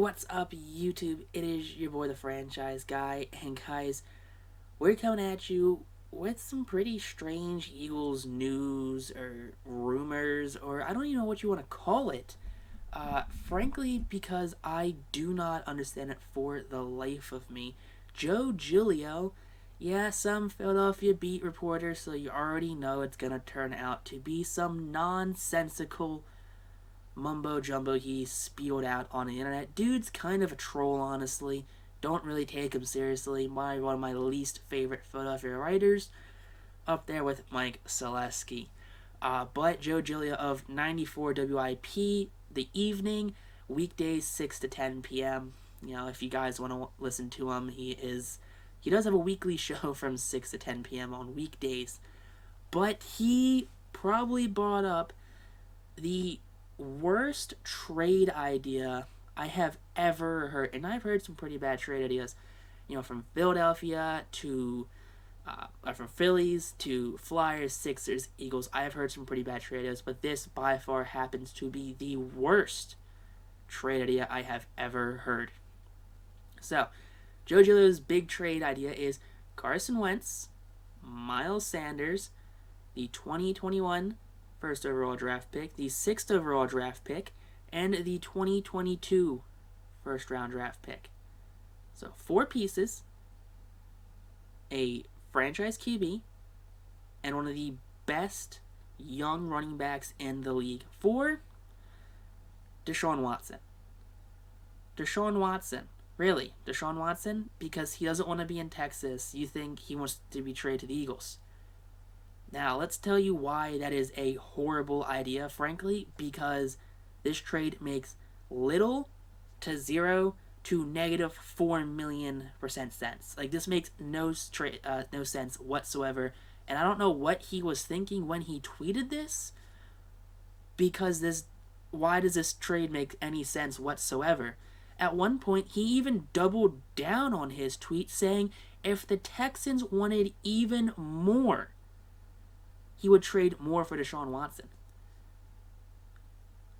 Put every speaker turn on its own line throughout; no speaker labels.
What's up, YouTube? It is your boy, the Franchise Guy, and guys, we're coming at you with some pretty strange Eagles news or rumors, or I don't even know what you want to call it. Frankly, because I do not understand it for the life of me. Joe Giglio, yeah, some Philadelphia beat reporter, so you already know it's gonna turn out to be some nonsensical mumbo jumbo he spewed out on the internet. Dude's kind of a troll, honestly. Don't really take him seriously. One of my least favorite Philadelphia writers, up there with Mike Selesky. But Joe Giglio of 94 WIP, the evening, weekdays 6 to 10 p.m. If you guys want to listen to him, he does have a weekly show from 6 to 10 p.m. on weekdays. But he probably brought up the worst trade idea I have ever heard, and I've heard some pretty bad trade ideas, from Philadelphia to from Phillies to Flyers, Sixers, Eagles. I've heard some pretty bad trade ideas, but this by far happens to be the worst trade idea I have ever heard. So, Joe Giglio's big trade idea is Carson Wentz, Miles Sanders, the 2021 first overall draft pick, the 6th overall draft pick, and the 2022 first round draft pick. So 4 pieces, a franchise QB, and one of the best young running backs in the league for Deshaun Watson. Deshaun Watson. Really, Deshaun Watson? Because he doesn't want to be in Texas. You think he wants to be traded to the Eagles. Now, let's tell you why that is a horrible idea, frankly, because this trade makes little to 0 to negative 4 million% sense. Like, this makes no sense whatsoever, and I don't know what he was thinking when he tweeted this, because why does this trade make any sense whatsoever? At one point, he even doubled down on his tweet, saying if the Texans wanted even more, he would trade more for Deshaun Watson.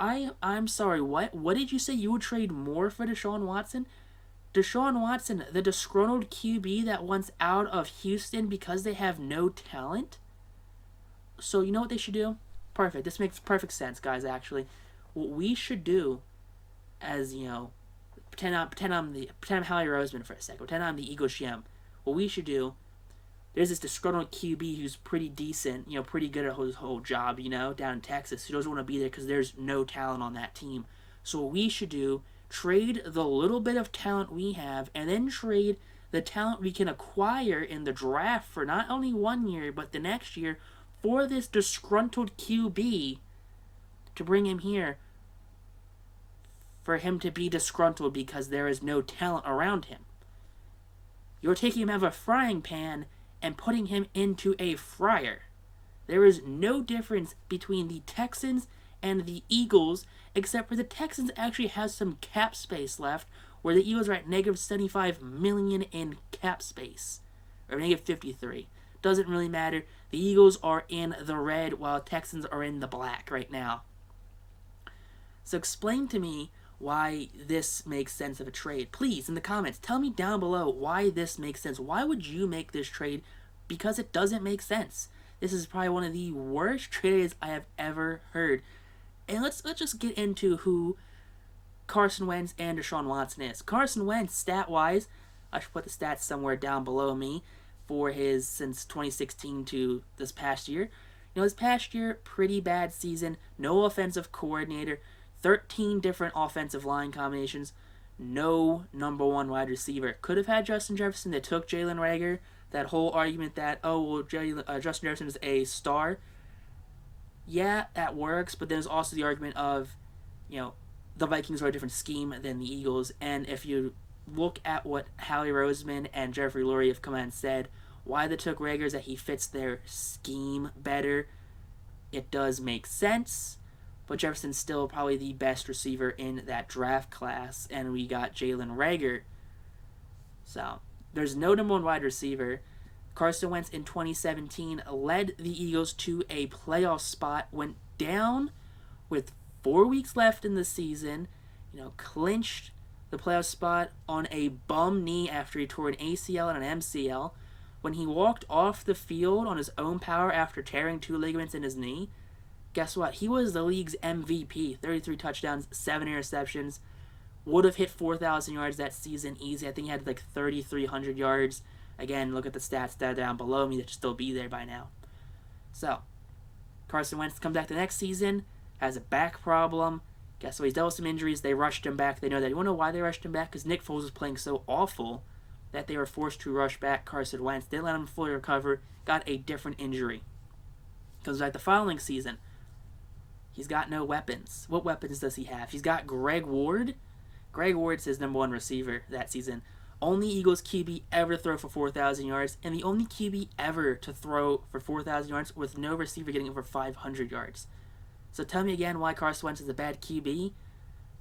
I'm sorry, what did you say? You would trade more for Deshaun Watson? Deshaun Watson, the disgruntled QB that wants out of Houston because they have no talent? So you know what they should do? Perfect. This makes perfect sense, guys, actually. What we should do as, pretend I'm Howie Roseman for a second. Pretend I'm the Eagles GM. What we should do, there's this disgruntled QB who's pretty decent, pretty good at his whole job, down in Texas, who doesn't want to be there because there's no talent on that team. So what we should do, trade the little bit of talent we have, and then trade the talent we can acquire in the draft for not only 1 year, but the next year, for this disgruntled QB to bring him here, for him to be disgruntled because there is no talent around him. You're taking him out of a frying pan and putting him into a fryer. There is no difference between the Texans and the Eagles, except for the Texans actually have some cap space left, where the Eagles are at negative 75 million in cap space, or negative 53. Doesn't really matter. The Eagles are in the red, while Texans are in the black right now. So explain to me why this makes sense of a trade. Please, in the comments, tell me down below why this makes sense. Why would you make this trade? Because it doesn't make sense. This is probably one of the worst trades I have ever heard. And let's just get into who Carson Wentz and Deshaun Watson is. Carson Wentz, stat-wise, I should put the stats somewhere down below me for his since 2016 to this past year. This past year, pretty bad season. No offensive coordinator. 13 different offensive line combinations. No number 1 wide receiver. Could have had Justin Jefferson. They took Jalen Reagor. That whole argument that, Justin Jefferson is a star. Yeah, that works. But there's also the argument of, the Vikings are a different scheme than the Eagles. And if you look at what Howie Roseman and Jeffrey Lurie have come out and said, why they took Reagor is that he fits their scheme better. It does make sense. But Jefferson's still probably the best receiver in that draft class, and we got Jalen Reagor. So, there's no number 1 wide receiver. Carson Wentz in 2017 led the Eagles to a playoff spot, went down with 4 weeks left in the season, clinched the playoff spot on a bum knee after he tore an ACL and an MCL. When he walked off the field on his own power after tearing 2 ligaments in his knee, guess what? He was the league's MVP. 33 touchdowns, 7 interceptions. Would have hit 4,000 yards that season easy. I think he had like 3,300 yards. Again, look at the stats that are down below me. That should still be there by now. So, Carson Wentz comes back the next season, has a back problem. Guess what? He's dealt with some injuries. They rushed him back. They know that. You want to know why they rushed him back? Because Nick Foles was playing so awful that they were forced to rush back Carson Wentz. Didn't let him fully recover. Got a different injury. Comes back the following season. He's got no weapons. What weapons does he have? He's got Greg Ward. Greg Ward's his number 1 receiver that season. Only Eagles QB ever to throw for 4,000 yards, and the only QB ever to throw for 4,000 yards with no receiver getting over 500 yards. So tell me again why Carson Wentz is a bad QB. He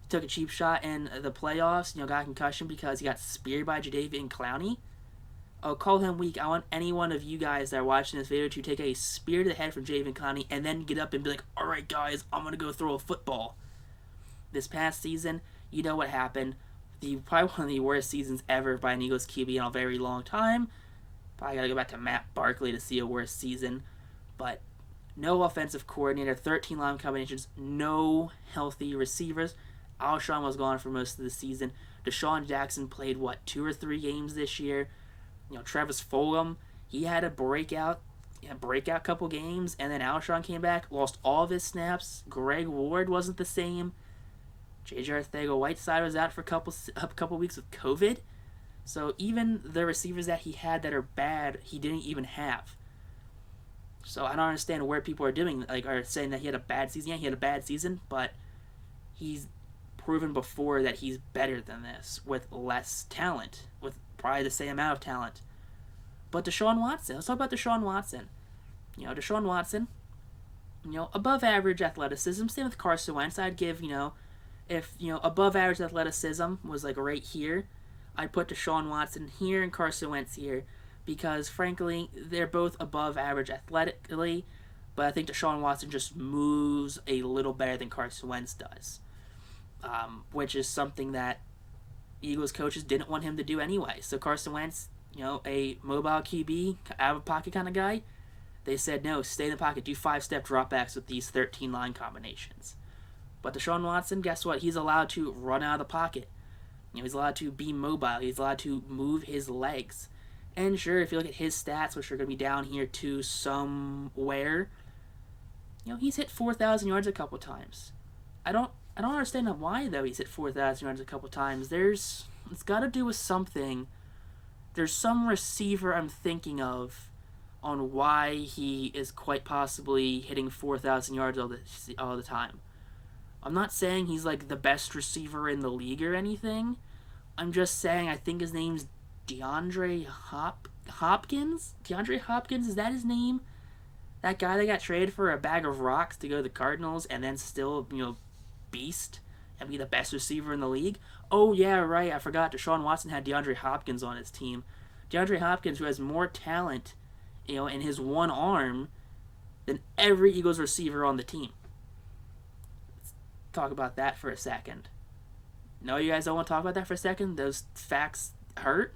took a cheap shot in the playoffs, got a concussion because he got speared by Jadeveon Clowney. Oh, call him weak. I want any one of you guys that are watching this video to take a spear to the head from Jadeveon Clowney and then get up and be like, all right, guys, I'm going to go throw a football. This past season, you know what happened. Probably one of the worst seasons ever by an Eagles QB in a very long time. Probably got to go back to Matt Barkley to see a worse season. But no offensive coordinator, 13 line combinations, no healthy receivers. Alshon was gone for most of the season. Deshaun Jackson played, 2 or 3 games this year. Travis Fulgham, he had a breakout couple games, and then Alshon came back, lost all of his snaps. Greg Ward wasn't the same. J.J. Arcega-Whiteside was out for a couple weeks with COVID. So even the receivers that he had that are bad, he didn't even have. So I don't understand where people are saying that he had a bad season. Yeah, he had a bad season, but he's proven before that he's better than this with less talent, with probably the same amount of talent. But Deshaun Watson, let's talk about Deshaun Watson. Deshaun Watson, above average athleticism. Same with Carson Wentz. I'd give, if, above average athleticism was like right here, I'd put Deshaun Watson here and Carson Wentz here because, frankly, they're both above average athletically, but I think Deshaun Watson just moves a little better than Carson Wentz does, which is something that Eagles coaches didn't want him to do anyway. So Carson Wentz, a mobile QB, out-of-pocket kind of guy, they said, no, stay in the pocket, do 5-step dropbacks with these 13 line combinations. But Deshaun Watson, guess what? He's allowed to run out of the pocket. He's allowed to be mobile. He's allowed to move his legs. And sure, if you look at his stats, which are going to be down here to somewhere, he's hit 4,000 yards a couple times. I don't understand why, though, he's hit 4,000 yards a couple times. It's got to do with something. There's some receiver I'm thinking of on why he is quite possibly hitting 4,000 yards all the time. I'm not saying he's like the best receiver in the league or anything. I'm just saying I think his name's DeAndre Hopkins? DeAndre Hopkins, is that his name? That guy that got traded for a bag of rocks to go to the Cardinals and then still, beast and be the best receiver in the league? Oh, yeah, right, I forgot. Deshaun Watson had DeAndre Hopkins on his team. DeAndre Hopkins, who has more talent, in his one arm than every Eagles receiver on the team. Let's talk about that for a second. No, you guys don't want to talk about that for a second? Those facts hurt?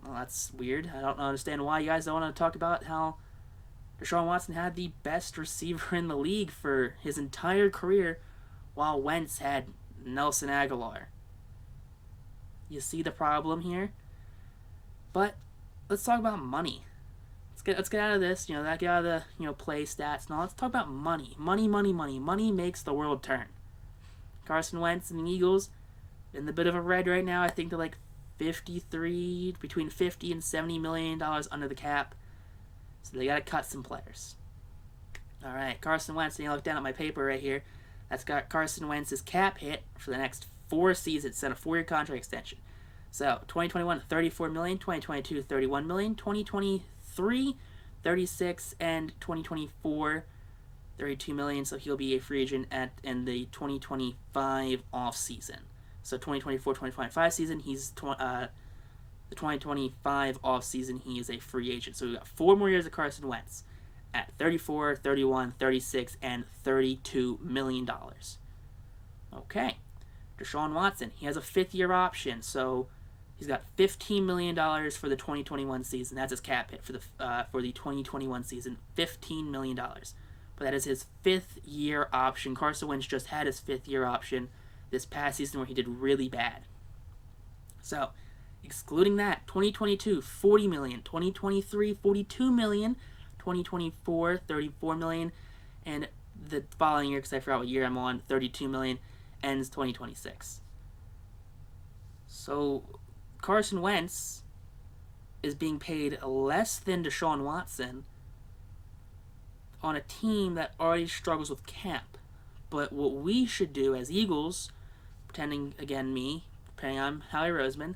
Well, that's weird. I don't understand why you guys don't want to talk about how Deshaun Watson had the best receiver in the league for his entire career, while Wentz had Nelson Aguilar. You see the problem here? But let's talk about money. Let's get out of this, get out of the, play stats. Now let's talk about money. Money. Money makes the world turn. Carson Wentz and the Eagles in the bit of a red right now. I think they're like between $50 and $70 million under the cap. So they got to cut some players. All right, Carson Wentz, and you look down at my paper right here. That's got Carson Wentz's cap hit for the next 4 seasons. It's a 4-year contract extension. So 2021, $34 million, 2022, $31 million, 2023, $36, and 2024, $32 million. So he'll be a free agent in the 2025 off season. So 2024-2025 season, he's the 2025 off season, he is a free agent. So we got 4 more years of Carson Wentz at 34, 31, 36, and $32 million. Okay. Deshaun Watson, he has a 5th-year option, so he's got $15 million for the 2021 season. That's his cap hit for the 2021 season, $15 million. But that is his 5th-year option. Carson Wentz just had his 5th-year option this past season where he did really bad. So, excluding that, 2022, $40 million, 2023, $42 million, 2024, $34 million, and the following year, because I forgot what year I'm on, $32 million, ends 2026. So, Carson Wentz is being paid less than Deshaun Watson on a team that already struggles with cap. But what we should do as Eagles, pretending, again, I'm Howie Roseman,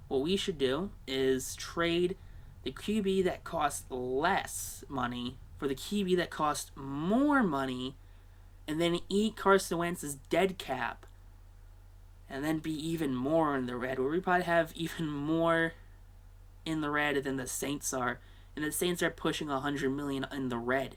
what we should do is trade the QB that costs less money for the QB that costs more money, and then eat Carson Wentz's dead cap, and then be even more in the red, where we probably have even more in the red than the Saints are, and the Saints are pushing $100 million in the red.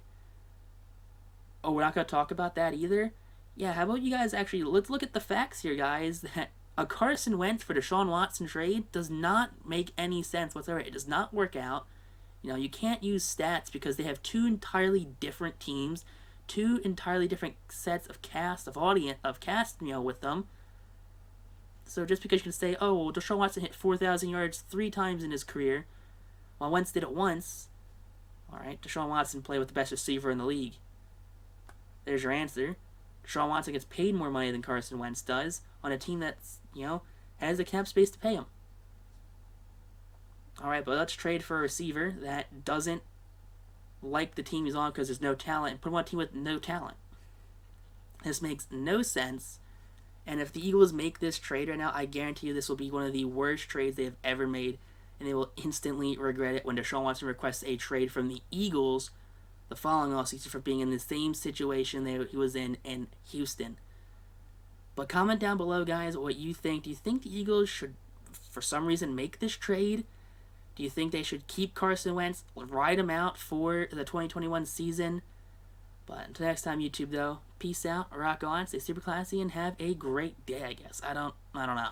Oh, we're not going to talk about that either? Yeah, how about you guys actually, let's look at the facts here, guys, that a Carson Wentz for Deshaun Watson trade does not make any sense whatsoever. It does not work out. You know, you can't use stats because they have two entirely different teams, two entirely different sets of cast, with them. So just because you can say, oh, well, Deshaun Watson hit 4,000 yards 3 times in his career, while Wentz did it once, alright, Deshaun Watson played with the best receiver in the league. There's your answer. Deshaun Watson gets paid more money than Carson Wentz does on a team that's, has the cap space to pay him. Alright, but let's trade for a receiver that doesn't like the team he's on because there's no talent, and put him on a team with no talent. This makes no sense, and if the Eagles make this trade right now, I guarantee you this will be one of the worst trades they have ever made, and they will instantly regret it when Deshaun Watson requests a trade from the Eagles the following offseason for being in the same situation that he was in Houston. But comment down below, guys, what you think. Do you think the Eagles should, for some reason, make this trade? Do you think they should keep Carson Wentz, ride him out for the 2021 season? But until next time, YouTube, though, peace out, rock on, stay super classy, and have a great day, I guess. I don't know.